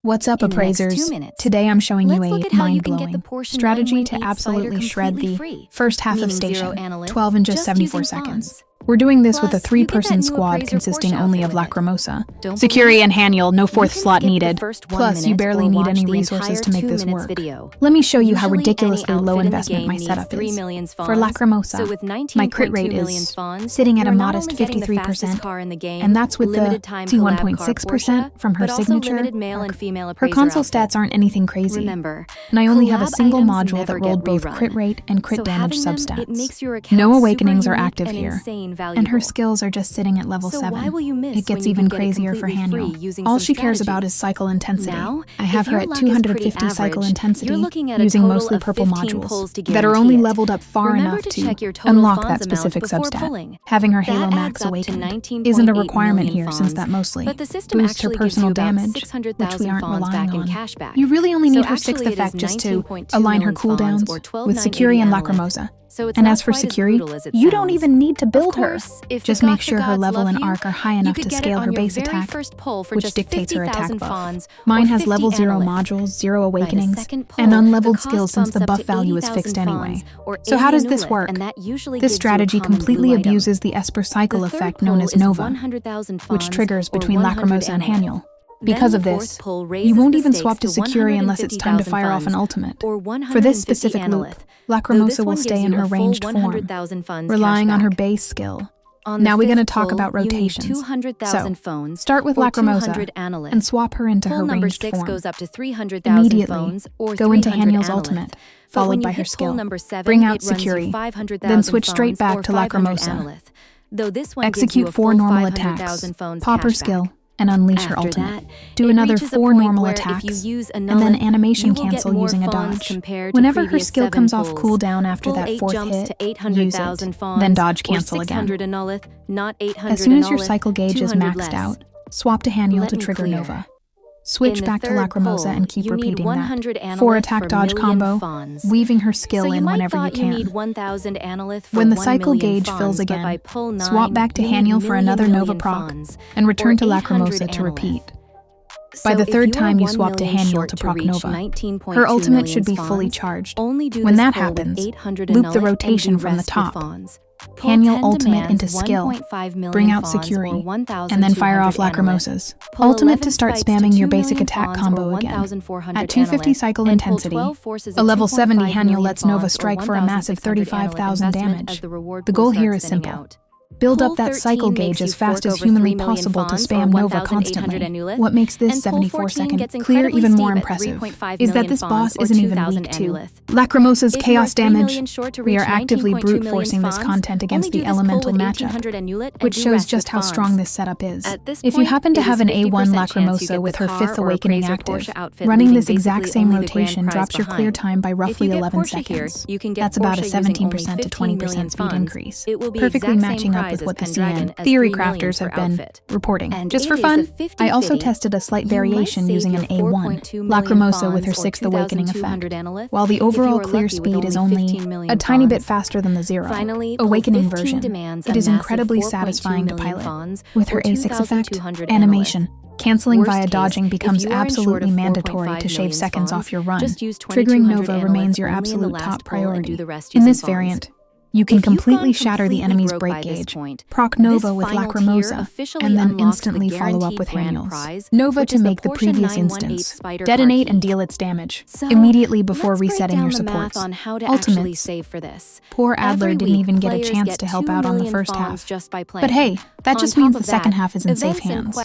What's up, appraisers? Today I'm showing you a mind-blowing strategy to absolutely shred the first half of station, 12 in just 74 seconds. We're doing this with a 3-person squad consisting only of Lacrimosa, Security and Haniel, no fourth slot needed. Plus, you barely need any resources to make this work. Let me show you how ridiculously low investment my setup is. For Lacrimosa, my crit rate is sitting at a modest 53%, and that's with the T1.6% from her signature. Her console stats aren't anything crazy, and I only have a single module that rolled both crit rate and crit damage substats. No awakenings are active here. And her skills are just sitting at level 7. It gets even crazier for Haniel. All she cares about is cycle intensity. I have her at 250 cycle intensity, using mostly purple modules that are only leveled up far enough to unlock that specific substat. Having her Halo Max awakened isn't a requirement here, since that mostly boosts her personal damage, which we aren't relying on. You really only need her 6th effect just to align her cooldowns with Security and Lacrimosa. And as for Security, you don't even need to build her. Just make sure her level and arc are high enough to scale her base attack, which dictates her attack buff. Mine has level 0 modules, 0 awakenings, and unleveled skills since the buff value is fixed anyway. So how does this work? This strategy completely abuses the Esper cycle effect known as Nova, which triggers between Lacrimosa and Haniel. Because of this, you won't even swap to Security unless it's time to fire off an ultimate. For this specific loop, Lacrimosa will stay in her ranged form, relying on her base skill. Now we're going to talk about rotations. So, start with Lacrimosa and swap her into her ranged form. Immediately, go into Haniel's ultimate, followed by her skill. Bring out Security, then switch straight back to Lacrimosa. Execute 4 normal attacks, pop her skill, and unleash her ultimate. Do another 4 normal attacks, and then animation cancel using a dodge. Whenever her skill comes off cooldown after that 4th hit, use it, then dodge cancel again. As soon as your cycle gauge is maxed out, swap to Haniel to trigger Nova. Switch back to Lacrimosa and keep repeating that 4 attack dodge combo, weaving her skill in whenever you can. When the cycle gauge fills again, swap back to Haniel for another Nova proc, and return to Lacrimosa to repeat. By the 3rd time you swap to Haniel to proc Nova, her ultimate should be fully charged. When that happens, loop the rotation from the top. Haniel ultimate into skill, bring out Security, and then fire off Lacrimosa's ultimate to start spamming your basic attack combo again. At 250 cycle intensity, a level 70 Haniel lets Nova strike for a massive 35,000 damage. The goal here is simple. Build up that cycle gauge as fast as humanly possible to spam Nova constantly. What makes this 74-second clear even more impressive is that this boss isn't even weak to Lacrimosa's chaos damage. We are actively brute forcing this content against the elemental matchup, which shows just how strong this setup is. If you happen to have an A1 Lacrimosa with her 5th awakening active, running this exact same rotation drops your clear time by roughly 11 seconds. That's about a 17% to 20% speed increase, perfectly matching up with what the CN theory crafters have been reporting. Just for fun, I also tested a slight variation using an A1 Lacrimosa with her 6th awakening effect. While the overall clear speed is only a tiny bit faster than the 0 awakening version, it is incredibly satisfying to pilot. With her A6 effect, animation canceling via dodging becomes absolutely mandatory to shave seconds off your run. Triggering Nova remains your absolute top priority. In this variant, you can completely shatter the enemy's break gauge, proc Nova with Lacrimosa, and then instantly follow up with Haniel's Nova to make the previous instance detonate and deal its damage immediately before resetting your supports. Ultimates. Poor Adler didn't even get a chance to help out on the first half. But hey, that just means the second half is in safe hands.